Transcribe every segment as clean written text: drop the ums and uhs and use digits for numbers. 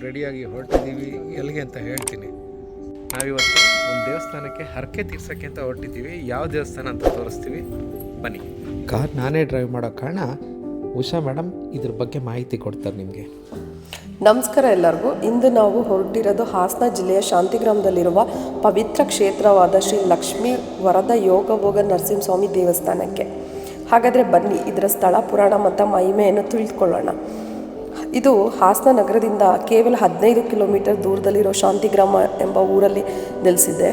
ರೆಡಿಯಾಗಿ ಹೊರಟಿದ್ದೀವಿ. ಎಲ್ಲಿಗೆ ಅಂತ ಹೇಳ್ತೀನಿ. ನಾವಿವತ್ತು ಒಂದು ದೇವಸ್ಥಾನಕ್ಕೆ ಹರಕೆ ತೀರ್ಸೋಕ್ಕೆ ಅಂತ ಹೊರಟಿದ್ದೀವಿ. ಯಾವ ದೇವಸ್ಥಾನ ಅಂತ ತೋರಿಸ್ತೀವಿ, ಬನ್ನಿ. ಕಾರ್ ನಾನೇ ಡ್ರೈವ್ ಮಾಡೋ ಕಾರಣ ಉಷಾ ಮೇಡಮ್ ಇದ್ರ ಬಗ್ಗೆ ಮಾಹಿತಿ ಕೊಡ್ತಾರೆ ನಿಮಗೆ. ನಮಸ್ಕಾರ ಎಲ್ಲರಿಗೂ. ಇಂದು ನಾವು ಹೊರಟಿರೋದು ಹಾಸನ ಜಿಲ್ಲೆಯ ಶಾಂತಿಗ್ರಾಮದಲ್ಲಿರುವ ಪವಿತ್ರ ಕ್ಷೇತ್ರವಾದ ಶ್ರೀ ಲಕ್ಷ್ಮೀ ವರದ ಯೋಗಭೋಗ ನರಸಿಂಹಸ್ವಾಮಿ ದೇವಸ್ಥಾನಕ್ಕೆ. ಹಾಗಾದರೆ ಬನ್ನಿ ಇದರ ಸ್ಥಳ, ಪುರಾಣ ಮತ್ತು ಮಹಿಮೆಯನ್ನು ತಿಳಿದುಕೊಳ್ಳೋಣ. ಇದು ಹಾಸನ ನಗರದಿಂದ ಕೇವಲ 15 ಕಿಲೋಮೀಟರ್ ದೂರದಲ್ಲಿರೋ ಶಾಂತಿಗ್ರಾಮ ಎಂಬ ಊರಲ್ಲಿ ನೆಲೆಸಿದೆ.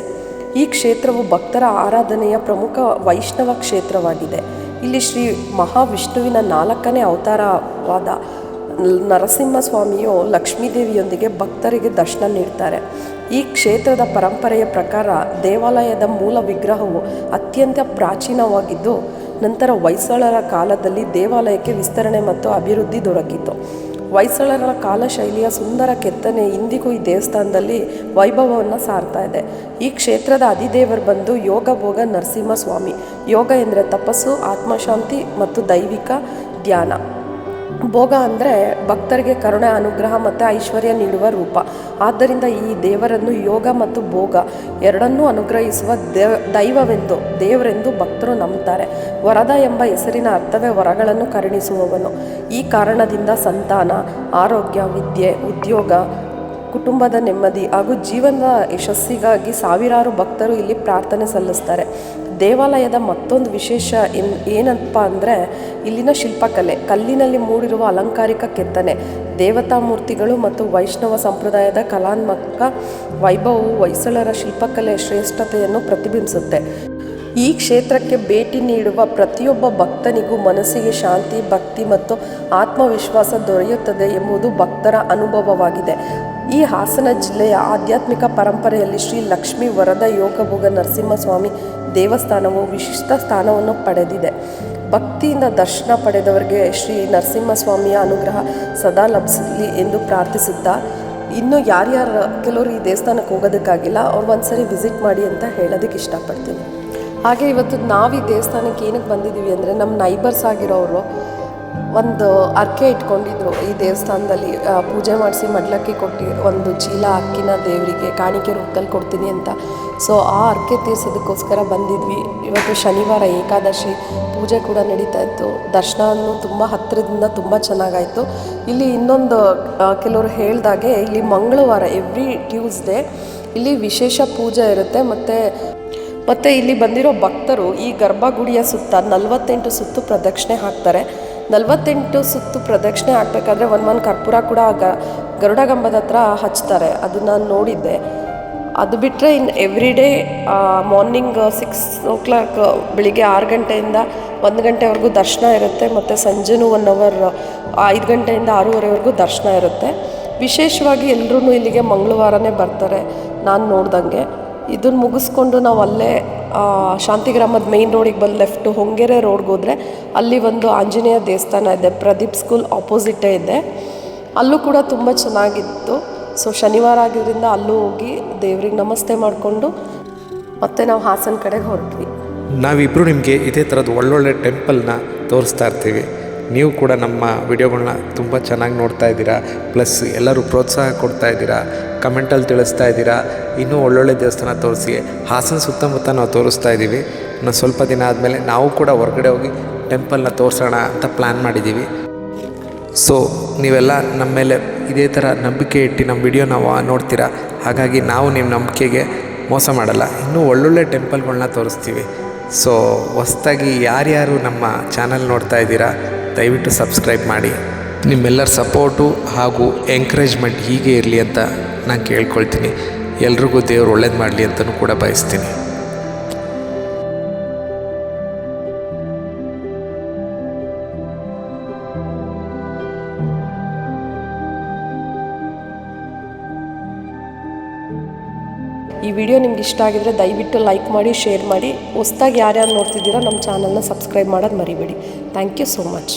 ಈ ಕ್ಷೇತ್ರವು ಭಕ್ತರ ಆರಾಧನೆಯ ಪ್ರಮುಖ ವೈಷ್ಣವ ಕ್ಷೇತ್ರವಾಗಿದೆ. ಇಲ್ಲಿ ಶ್ರೀ ಮಹಾವಿಷ್ಣುವಿನ 4ನೇ ಅವತಾರವಾದ ನರಸಿಂಹಸ್ವಾಮಿಯು ಲಕ್ಷ್ಮೀದೇವಿಯೊಂದಿಗೆ ಭಕ್ತರಿಗೆ ದರ್ಶನ ನೀಡ್ತಾರೆ. ಈ ಕ್ಷೇತ್ರದ ಪರಂಪರೆಯ ಪ್ರಕಾರ ದೇವಾಲಯದ ಮೂಲ ವಿಗ್ರಹವು ಅತ್ಯಂತ ಪ್ರಾಚೀನವಾಗಿದ್ದು, ನಂತರ ಹೊಯ್ಸಳರ ಕಾಲದಲ್ಲಿ ದೇವಾಲಯಕ್ಕೆ ವಿಸ್ತರಣೆ ಮತ್ತು ಅಭಿವೃದ್ಧಿ ದೊರಕಿತು. ಹೊಯ್ಸಳರ ಕಾಲ ಶೈಲಿಯ ಸುಂದರ ಕೆತ್ತನೆ ಇಂದಿಗೂ ಈ ದೇವಸ್ಥಾನದಲ್ಲಿ ವೈಭವವನ್ನು ಸಾರ್ತಾ ಇದೆ. ಈ ಕ್ಷೇತ್ರದ ಅಧಿದೇವರು ಬಂದು ಯೋಗಭೋಗ ನರಸಿಂಹಸ್ವಾಮಿ. ಯೋಗ ಎಂದರೆ ತಪಸ್ಸು, ಆತ್ಮಶಾಂತಿ ಮತ್ತು ದೈವಿಕ ಧ್ಯಾನ. ಭೋಗ ಅಂದರೆ ಭಕ್ತರಿಗೆ ಕರುಣೆ, ಅನುಗ್ರಹ ಮತ್ತು ಐಶ್ವರ್ಯ ನೀಡುವ ರೂಪ. ಆದ್ದರಿಂದ ಈ ದೇವರನ್ನು ಯೋಗ ಮತ್ತು ಭೋಗ ಎರಡನ್ನೂ ಅನುಗ್ರಹಿಸುವ ದೇವರೆಂದು ಭಕ್ತರು ನಂಬುತ್ತಾರೆ. ವರದ ಎಂಬ ಹೆಸರಿನ ಅರ್ಥವೇ ವರಗಳನ್ನು ಕರುಣಿಸುವವನು. ಈ ಕಾರಣದಿಂದ ಸಂತಾನ, ಆರೋಗ್ಯ, ವಿದ್ಯೆ, ಉದ್ಯೋಗ, ಕುಟುಂಬದ ನೆಮ್ಮದಿ ಹಾಗೂ ಜೀವನದ ಯಶಸ್ಸಿಗಾಗಿ ಸಾವಿರಾರು ಭಕ್ತರು ಇಲ್ಲಿ ಪ್ರಾರ್ಥನೆ ಸಲ್ಲಿಸ್ತಾರೆ. ದೇವಾಲಯದ ಮತ್ತೊಂದು ವಿಶೇಷ ಏನಪ್ಪ ಅಂದರೆ ಇಲ್ಲಿನ ಶಿಲ್ಪಕಲೆ. ಕಲ್ಲಿನಲ್ಲಿ ಮೂಡಿರುವ ಅಲಂಕಾರಿಕ ಕೆತ್ತನೆ, ದೇವತಾ ಮೂರ್ತಿಗಳು ಮತ್ತು ವೈಷ್ಣವ ಸಂಪ್ರದಾಯದ ಕಲಾತ್ಮಕ ವೈಭವವು ಹೊಯ್ಸಳರ ಶಿಲ್ಪಕಲೆಯ ಶ್ರೇಷ್ಠತೆಯನ್ನು ಪ್ರತಿಬಿಂಬಿಸುತ್ತೆ. ಈ ಕ್ಷೇತ್ರಕ್ಕೆ ಭೇಟಿ ನೀಡುವ ಪ್ರತಿಯೊಬ್ಬ ಭಕ್ತನಿಗೂ ಮನಸ್ಸಿಗೆ ಶಾಂತಿ, ಭಕ್ತಿ ಮತ್ತು ಆತ್ಮವಿಶ್ವಾಸ ದೊರೆಯುತ್ತದೆ ಎಂಬುದು ಭಕ್ತರ ಅನುಭವವಾಗಿದೆ. ಈ ಹಾಸನ ಜಿಲ್ಲೆಯ ಆಧ್ಯಾತ್ಮಿಕ ಪರಂಪರೆಯಲ್ಲಿ ಶ್ರೀ ಲಕ್ಷ್ಮೀ ವರದ ಯೋಗಭೋಗ ನರಸಿಂಹಸ್ವಾಮಿ ದೇವಸ್ಥಾನವು ವಿಶಿಷ್ಟ ಸ್ಥಾನವನ್ನು ಪಡೆದಿದೆ. ಭಕ್ತಿಯಿಂದ ದರ್ಶನ ಪಡೆದವರಿಗೆ ಶ್ರೀ ನರಸಿಂಹಸ್ವಾಮಿಯ ಅನುಗ್ರಹ ಸದಾ ಲಭಿಸಲಿ ಎಂದು ಪ್ರಾರ್ಥಿಸುತ್ತಾ, ಇನ್ನು ಕೆಲವರು ಈ ದೇವಸ್ಥಾನಕ್ಕೆ ಹೋಗೋದಕ್ಕಾಗಿಲ್ಲ, ಅವ್ರು ಒಂದ್ಸರಿ ವಿಸಿಟ್ ಮಾಡಿ ಅಂತ ಹೇಳೋದಕ್ಕೆ ಇಷ್ಟಪಡ್ತೀನಿ. ಹಾಗೆ ಇವತ್ತು ನಾವು ಈ ದೇವಸ್ಥಾನಕ್ಕೆ ಏನಕ್ಕೆ ಬಂದಿದ್ದೀವಿ ಅಂದರೆ, ನಮ್ಮ ನೈಬರ್ಸ್ ಆಗಿರೋರು ಒಂದು ಅರ್ಕೆ ಇಟ್ಕೊಂಡಿದ್ರು. ಈ ದೇವಸ್ಥಾನದಲ್ಲಿ ಪೂಜೆ ಮಾಡಿಸಿ ಮಡ್ಲಕ್ಕಿ ಕೊಟ್ಟು ಒಂದು ಚೀಲ ಅಕ್ಕಿನ ದೇವರಿಗೆ ಕಾಣಿಕೆ ರೂಪದಲ್ಲಿ ಕೊಡ್ತೀನಿ ಅಂತ. ಸೊ ಆ ಅರ್ಕೆ ತೀರ್ಸೋದಕ್ಕೋಸ್ಕರ ಬಂದಿದ್ವಿ. ಇವತ್ತು ಶನಿವಾರ ಏಕಾದಶಿ, ಪೂಜೆ ಕೂಡ ನಡೀತಾ ಇತ್ತು. ದರ್ಶನವನ್ನು ತುಂಬ ಹತ್ತಿರದಿಂದ ತುಂಬ ಚೆನ್ನಾಗಾಯಿತು. ಇಲ್ಲಿ ಇನ್ನೊಂದು ಕೆಲವರು ಹೇಳ್ದಾಗೆ ಇಲ್ಲಿ ಮಂಗಳವಾರ ಎವ್ರಿ ಟ್ಯೂಸ್ಡೇ ಇಲ್ಲಿ ವಿಶೇಷ ಪೂಜೆ ಇರುತ್ತೆ. ಮತ್ತು ಇಲ್ಲಿ ಬಂದಿರೋ ಭಕ್ತರು ಈ ಗರ್ಭಗುಡಿಯ ಸುತ್ತ 48 ಸುತ್ತು ಪ್ರದಕ್ಷಿಣೆ ಹಾಕ್ತಾರೆ. 48 ಸುತ್ತು ಪ್ರದಕ್ಷಿಣೆ ಹಾಕಬೇಕಾದ್ರೆ ಒಂದು ಕರ್ಪೂರ ಕೂಡ ಗರುಡಗಂಬದ ಹತ್ರ ಹಚ್ತಾರೆ. ಅದನ್ನು ನೋಡಿದ್ದೆ. ಅದು ಬಿಟ್ಟರೆ ಇನ್ನು ಎವ್ರಿ ಡೇ ಮಾರ್ನಿಂಗ್ 6 o'clock ಬೆಳಿಗ್ಗೆ 6 ಗಂಟೆಯಿಂದ 1 ಗಂಟೆವರೆಗೂ ದರ್ಶನ ಇರುತ್ತೆ. ಮತ್ತು ಸಂಜೆನೂ 1 hour 5 ಗಂಟೆಯಿಂದ 6:30ವರೆಗೂ ದರ್ಶನ ಇರುತ್ತೆ. ವಿಶೇಷವಾಗಿ ಎಲ್ಲರೂ ಇಲ್ಲಿಗೆ ಮಂಗಳವಾರನೇ ಬರ್ತಾರೆ ನಾನು ನೋಡ್ದಂಗೆ. ಇದನ್ನು ಮುಗಿಸ್ಕೊಂಡು ನಾವು ಅಲ್ಲೇ ಶಾಂತಿಗ್ರಾಮದ ಮೇಯ್ನ್ ರೋಡಿಗೆ ಬಂದು ಲೆಫ್ಟ್ ಹೊಂಗೆರೆ ರೋಡ್ಗೆ ಹೋದರೆ ಅಲ್ಲಿ ಒಂದು ಆಂಜನೇಯ ದೇವಸ್ಥಾನ ಇದೆ. ಪ್ರದೀಪ್ ಸ್ಕೂಲ್ ಆಪೋಸಿಟೇ ಇದೆ. ಅಲ್ಲೂ ಕೂಡ ತುಂಬ ಚೆನ್ನಾಗಿತ್ತು. ಸೊ ಶನಿವಾರ ಆಗಿದ್ದರಿಂದ ಅಲ್ಲೂ ಹೋಗಿ ದೇವ್ರಿಗೆ ನಮಸ್ತೆ ಮಾಡಿಕೊಂಡು ಮತ್ತೆ ನಾವು ಹಾಸನ ಕಡೆಗೆ ಹೊರಟ್ವಿ. ನಾವಿಬ್ಬರು ನಿಮಗೆ ಇದೇ ಥರದ್ದು ಒಳ್ಳೊಳ್ಳೆ ಟೆಂಪಲ್ನ ತೋರಿಸ್ತಾ ಇರ್ತೀವಿ. ನೀವು ಕೂಡ ನಮ್ಮ ವಿಡಿಯೋಗಳನ್ನ ತುಂಬ ಚೆನ್ನಾಗಿ ನೋಡ್ತಾ ಇದ್ದೀರಾ. ಪ್ಲಸ್ ಎಲ್ಲರೂ ಪ್ರೋತ್ಸಾಹ ಕೊಡ್ತಾ ಇದ್ದೀರಾ, ಕಮೆಂಟಲ್ಲಿ ತಿಳಿಸ್ತಾ ಇದ್ದೀರಾ. ಇನ್ನೂ ಒಳ್ಳೊಳ್ಳೆ ದೇವಸ್ಥಾನ ತೋರಿಸಿ. ಹಾಸನ ಸುತ್ತಮುತ್ತ ನಾವು ತೋರಿಸ್ತಾ ಇದ್ದೀವಿ. ನಾವು ಸ್ವಲ್ಪ ದಿನ ಆದಮೇಲೆ ನಾವು ಕೂಡ ಹೊರಗಡೆ ಹೋಗಿ ಟೆಂಪಲ್ನ ತೋರಿಸೋಣ ಅಂತ ಪ್ಲ್ಯಾನ್ ಮಾಡಿದ್ದೀವಿ. ಸೊ ನೀವೆಲ್ಲ ನಮ್ಮ ಮೇಲೆ ಇದೇ ಥರ ನಂಬಿಕೆ ಇಟ್ಟು ನಮ್ಮ ವಿಡಿಯೋ ನಾವು ನೋಡ್ತೀರಾ. ಹಾಗಾಗಿ ನಾವು ನಿಮ್ಮ ನಂಬಿಕೆಗೆ ಮೋಸ ಮಾಡಲ್ಲ. ಇನ್ನೂ ಒಳ್ಳೊಳ್ಳೆ ಟೆಂಪಲ್ಗಳನ್ನ ತೋರಿಸ್ತೀವಿ. ಸೊ ಹೊಸ್ದಾಗಿ ಯಾರ್ಯಾರು ನಮ್ಮ ಚಾನಲ್ ನೋಡ್ತಾ ಇದ್ದೀರಾ, ದಯವಿಟ್ಟು ಸಬ್ಸ್ಕ್ರೈಬ್ ಮಾಡಿ. ನಿಮ್ಮೆಲ್ಲರ ಸಪೋರ್ಟು ಹಾಗೂ ಎಂಕರೇಜ್ಮೆಂಟ್ ಹೀಗೆ ಇರಲಿ ಅಂತ ನಾನು ಕೇಳ್ಕೊಳ್ತೀನಿ. ಎಲ್ರಿಗೂ ದೇವರು ಒಳ್ಳೇದು ಮಾಡಲಿ ಅಂತಲೂ ಕೂಡ ಬಯಸ್ತೀನಿ. ಈ ವಿಡಿಯೋ ನಿಮ್ಗೆ ಇಷ್ಟ ಆಗಿದ್ರೆ ದಯವಿಟ್ಟು ಲೈಕ್ ಮಾಡಿ, ಶೇರ್ ಮಾಡಿ. ಹೊಸ್ದಾಗಿ ಯಾರ್ಯಾರು ನೋಡ್ತಿದ್ದೀರಾ ನಮ್ಮ ಚಾನಲ್ನ ಸಬ್ಸ್ಕ್ರೈಬ್ ಮಾಡೋದು ಮರಿಬೇಡಿ. Thank you so much.